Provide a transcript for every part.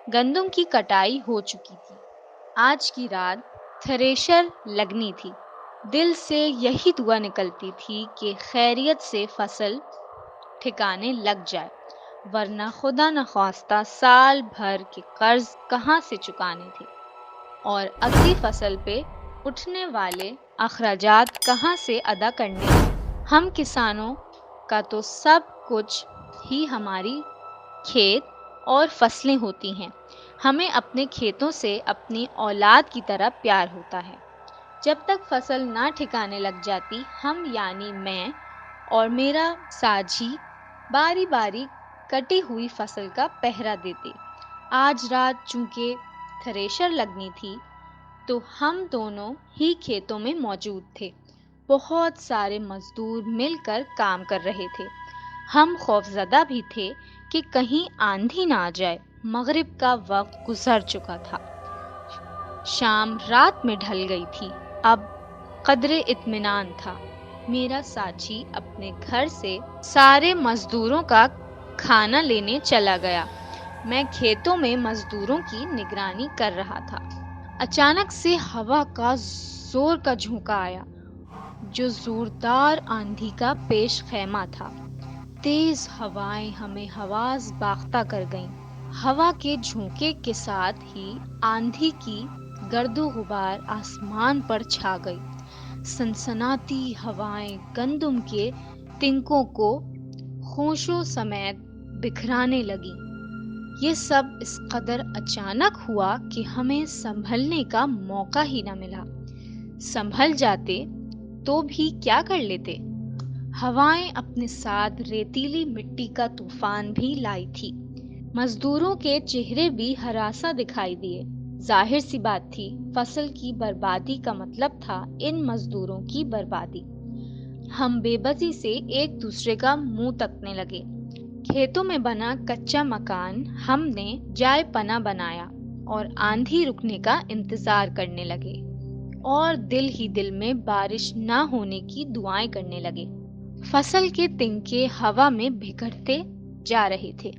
گندم کی کٹائی ہو چکی تھی۔ آج کی رات تھریشر لگنی تھی۔ دل سے یہی دعا نکلتی تھی کہ خیریت سے فصل ٹھکانے لگ جائے، ورنہ خدا نخواستہ سال بھر کے قرض کہاں سے چکانے تھے اور اگلی فصل پہ اٹھنے والے اخراجات کہاں سے ادا کرنے تھے۔ ہم کسانوں کا تو سب کچھ ہی ہماری کھیت اور فصلیں ہوتی ہیں۔ ہمیں اپنے کھیتوں سے اپنی اولاد کی طرح پیار ہوتا ہے۔ جب تک فصل نہ ٹھکانے لگ جاتی، ہم یعنی میں اور میرا ساجی باری باری کٹی ہوئی فصل کا پہرا دیتے۔ آج رات چونکہ تھریشر لگنی تھی تو ہم دونوں ہی کھیتوں میں موجود تھے۔ بہت سارے مزدور مل کر کام کر رہے تھے۔ ہم خوفزدہ بھی تھے کہ کہیں آندھی نہ آ جائے۔ مغرب کا وقت گزر چکا تھا، شام رات میں ڈھل گئی تھی۔ اب قدرے اطمینان تھا۔ میرا ساجی اپنے گھر سے سارے مزدوروں کا کھانا لینے چلا گیا۔ میں کھیتوں میں مزدوروں کی نگرانی کر رہا تھا۔ اچانک سے ہوا کا زور کا جھونکا آیا جو زوردار آندھی کا پیش خیمہ تھا۔ تیز ہوائیں ہمیں حواس باختہ کر گئیں۔ ہوا کے جھونکے کے ساتھ ہی آندھی کی گرد و غبار آسمان پر چھا گئی۔ سنسناتی ہوائیں گندم کے تنکوں کو خونشوں سمیت بکھرانے لگیں۔ یہ سب اس قدر اچانک ہوا کہ ہمیں سنبھلنے کا موقع ہی نہ ملا۔ سنبھل جاتے تو بھی کیا کر لیتے؟ ہوائیں اپنے ساتھ ریتیلی مٹی کا طوفان بھی لائی تھی۔ مزدوروں کے چہرے بھی ہراساں دکھائی دیے۔ ظاہر سی بات تھی، فصل کی بربادی کا مطلب تھا ان مزدوروں کی بربادی۔ ہم بے بسی سے ایک دوسرے کا منہ تکنے لگے۔ کھیتوں میں بنا کچا مکان ہم نے جائے پناہ بنایا اور آندھی رکنے کا انتظار کرنے لگے اور دل ہی دل میں بارش نہ ہونے کی دعائیں کرنے لگے۔ فصل کے تنکے ہوا میں بکھرتے جا رہے تھے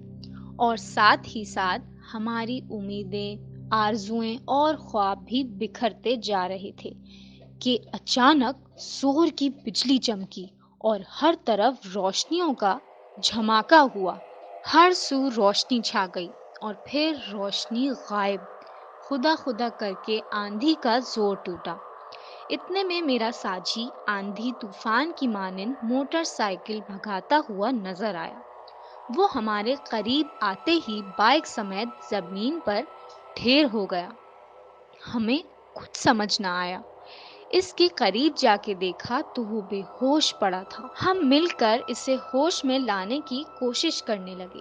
اور ساتھ ہی ساتھ ہماری امیدیں، آرزوئیں اور خواب بھی بکھرتے جا رہے تھے کہ اچانک زور کی بجلی چمکی اور ہر طرف روشنیوں کا جھماکا ہوا۔ ہر سو روشنی چھا گئی اور پھر روشنی غائب۔ خدا خدا کر کے آندھی کا زور ٹوٹا۔ اتنے میں میرا ساجی آندھی طوفان کی مانند موٹر سائیکل بھگاتا ہوا نظر آیا۔ وہ ہمارے قریب آتے ہی بائک سمیت زمین پر ڈھیر ہو گیا۔ ہمیں کچھ سمجھ نہ آیا۔ اس کے قریب جا کے دیکھا تو وہ بے ہوش پڑا تھا۔ ہم مل کر اسے ہوش میں لانے کی کوشش کرنے لگے۔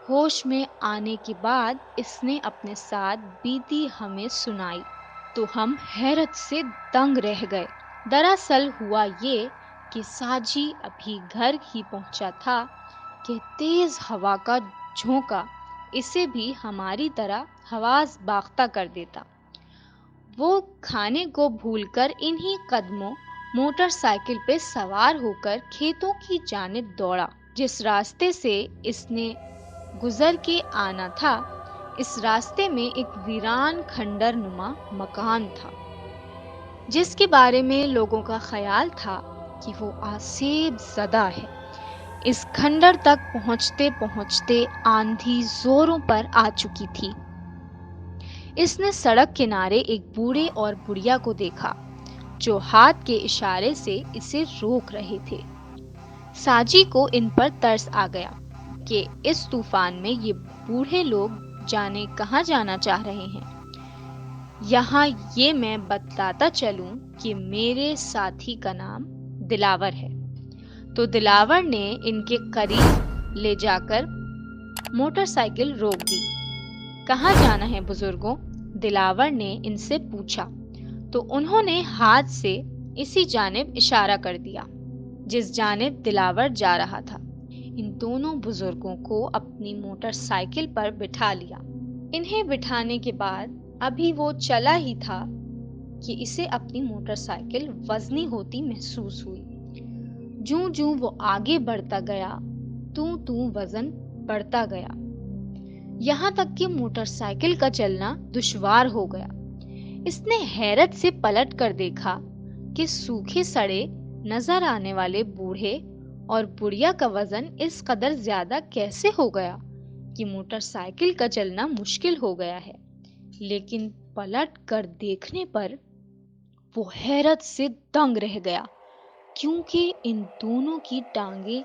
ہوش میں آنے کے بعد اس نے اپنے ساتھ بیتی ہمیں سنائی تو ہم حیرت سے دنگ رہ گئے۔ دراصل ہوا یہ کہ ساجی ابھی گھر ہی پہنچا تھا کہ تیز ہوا کا جھونکا اسے بھی ہماری طرح حواس باختہ کر دیتا۔ وہ کھانے کو بھول کر انہی قدموں موٹر سائیکل پہ سوار ہو کر کھیتوں کی جانب دوڑا۔ جس راستے سے اس نے گزر کے آنا تھا، اس راستے میں ایک ویران کھنڈر نما مکان تھا جس کے بارے میں لوگوں کا خیال تھا کہ وہ آسیب زدہ ہے۔ اس کھنڈر تک پہنچتے پہنچتے آندھی زوروں پر آ چکی تھی۔ اس نے سڑک کنارے ایک بوڑھے اور بڑھیا کو دیکھا جو ہاتھ کے اشارے سے اسے روک رہے تھے۔ ساجی کو ان پر ترس آ گیا کہ اس طوفان میں یہ بوڑھے لوگ جانے کہاں جانا چاہ رہے ہیں۔ یہاں یہ میں بتلاتا چلوں کہ میرے ساتھی کا نام دلاور ہے۔ تو دلاور نے ان کے قریب لے جا کر موٹر سائیکل روک دی۔ کہاں جانا ہے بزرگوں؟ دلاور نے ان سے پوچھا تو انہوں نے ہاتھ سے اسی جانب اشارہ کر دیا جس جانب دلاور جا رہا تھا۔ ان دونوں بزرگوں کو اپنی موٹر سائیکل پر بٹھا لیا۔ انہیں بٹھانے کے بعد ابھی وہ چلا ہی تھا کہ اسے اپنی موٹر سائیکل وزنی ہوتی محسوس ہوئی۔ جوں جوں وہ آگے بڑھتا گیا توں وزن بڑھتا گیا۔ یہاں تک کہ موٹر سائیکل کا چلنا دشوار ہو گیا۔ اس نے حیرت سے پلٹ کر دیکھا کہ سوکھے سڑے نظر آنے والے بوڑھے اور بڑھیا کا وزن اس قدر زیادہ کیسے ہو گیا کہ موٹر سائیکل کا چلنا مشکل ہو گیا ہے۔ لیکن پلٹ کر دیکھنے پر وہ حیرت سے دنگ رہ گیا، کیونکہ ان دونوں کی ٹانگیں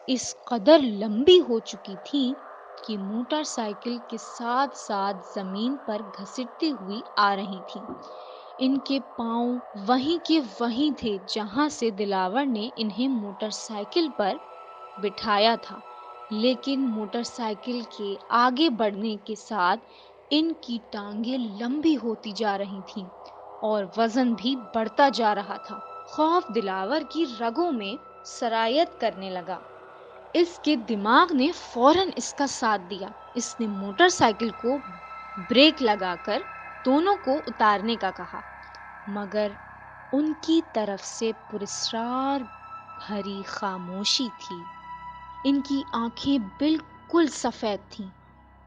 اس قدر لمبی ہو چکی تھیں کہ موٹر سائیکل کے ساتھ ساتھ زمین پر گھسٹتی ہوئی آ رہی تھیں۔ ان کے پاؤں وہیں کے وہیں تھے جہاں سے دلاور نے انہیں موٹر سائیکل پر بٹھایا تھا، لیکن موٹر سائیکل کے آگے بڑھنے کے ساتھ ان کی ٹانگیں لمبی ہوتی جا رہی تھیں اور وزن بھی بڑھتا جا رہا تھا۔ خوف دلاور کی رگوں میں سرایت کرنے لگا۔ اس کے دماغ نے فوراً اس کا ساتھ دیا۔ اس نے موٹر سائیکل کو بریک لگا کر دونوں کو اتارنے کا کہا، مگر ان کی طرف سے پراسرار بھری خاموشی تھی۔ ان کی آنکھیں بالکل سفید تھیں،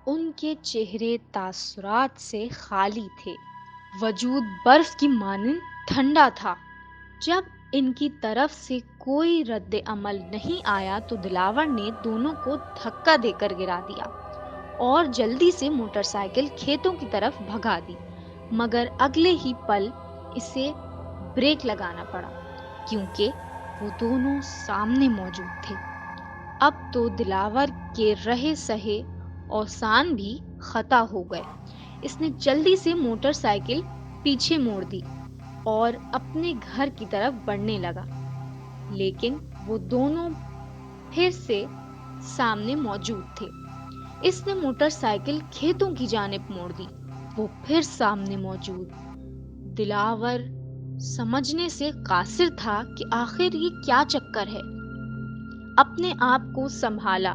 ان کے چہرے تاثرات سے خالی تھے، وجود برف کی مانند ٹھنڈا تھا۔ جب ان کی طرف سے کوئی رد عمل نہیں آیا تو دلاور نے دونوں کو دھکا دے کر گرا دیا اور جلدی سے موٹر سائیکل کھیتوں کی طرف بھگا دی، مگر اگلے ہی پل اسے بریک لگانا پڑا کیونکہ وہ دونوں سامنے موجود تھے۔ اب تو دلاور کے رہے سہے اوسان بھی خطا ہو گئے۔ اس نے جلدی سے موٹر سائیکل پیچھے موڑ دی اور اپنے گھر کی طرف بڑھنے لگا، لیکن وہ دونوں پھر سے سامنے موجود تھے۔ اس نے موٹر سائیکل کھیتوں کی جانب موڑ دی، وہ پھر سامنے موجود۔ دلاور سمجھنے سے قاصر تھا کہ آخر یہ کیا چکر ہے۔ اپنے آپ کو سنبھالا،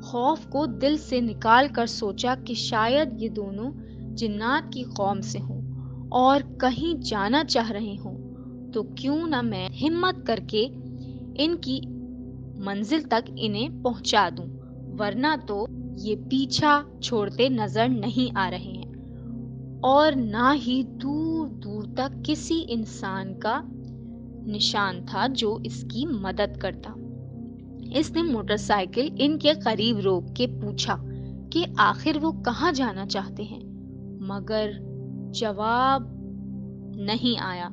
خوف کو دل سے نکال کر سوچا کہ شاید یہ دونوں جنات کی قوم سے ہوں اور کہیں جانا چاہ رہے ہوں، تو کیوں نہ میں ہمت کر کے ان کی منزل تک انہیں پہنچا دوں، ورنہ تو یہ پیچھا چھوڑتے نظر نہیں آ رہے ہیں اور نہ ہی دور دور تک کسی انسان کا نشان تھا جو اس کی مدد کرتا۔ اس نے موٹر سائیکل ان کے قریب روک کے پوچھا کہ آخر وہ کہاں جانا چاہتے ہیں، مگر جواب نہیں آیا۔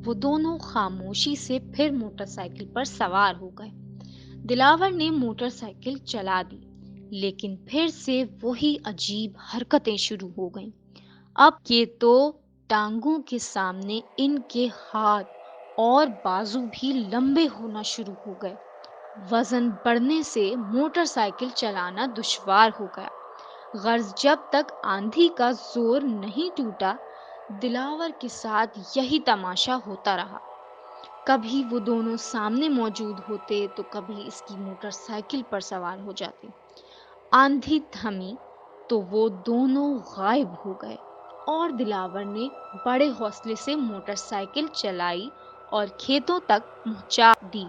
وہ دونوں خاموشی سے پھر موٹر سائیکل پر سوار ہو گئے۔ دلاور نے موٹر سائیکل چلا دی، لیکن پھر سے وہی عجیب حرکتیں شروع ہو گئیں۔ اب کے تو ٹانگوں کے سامنے ان کے ہاتھ اور بازو بھی لمبے ہونا شروع ہو گئے۔ وزن بڑھنے سے موٹر سائیکل چلانا دشوار ہو گیا۔ غرض جب تک آندھی کا زور نہیں ٹوٹا، دلاور کے ساتھ یہی تماشا ہوتا رہا۔ کبھی وہ دونوں سامنے موجود ہوتے تو کبھی اس کی موٹر سائیکل پر سوار ہو جاتے۔ آندھی تھمی تو وہ دونوں غائب ہو گئے اور دلاور نے بڑے حوصلے سے موٹر سائیکل چلائی اور کھیتوں تک پہنچا دی،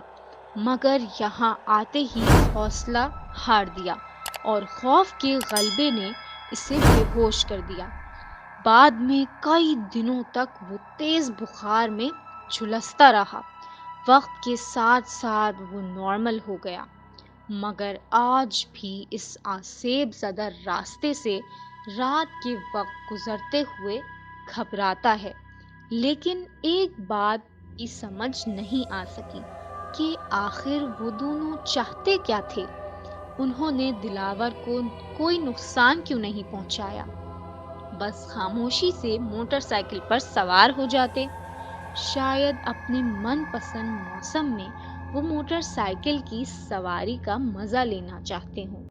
مگر یہاں آتے ہی حوصلہ ہار دیا اور خوف کے غلبے نے اسے بے ہوش کر دیا۔ بعد میں کئی دنوں تک وہ تیز بخار میں جھلستا رہا۔ وقت کے ساتھ ساتھ وہ نارمل ہو گیا، مگر آج بھی اس آسیب زدہ راستے سے رات کے وقت گزرتے ہوئے گھبراتا ہے۔ لیکن ایک بات کی سمجھ نہیں آ سکی کہ آخر وہ دونوں چاہتے کیا تھے۔ انہوں نے دلاور کو کوئی نقصان کیوں نہیں پہنچایا، بس خاموشی سے موٹر سائیکل پر سوار ہو جاتے۔ شاید اپنے من پسند موسم میں وہ موٹر سائیکل کی سواری کا مزہ لینا چاہتے ہوں۔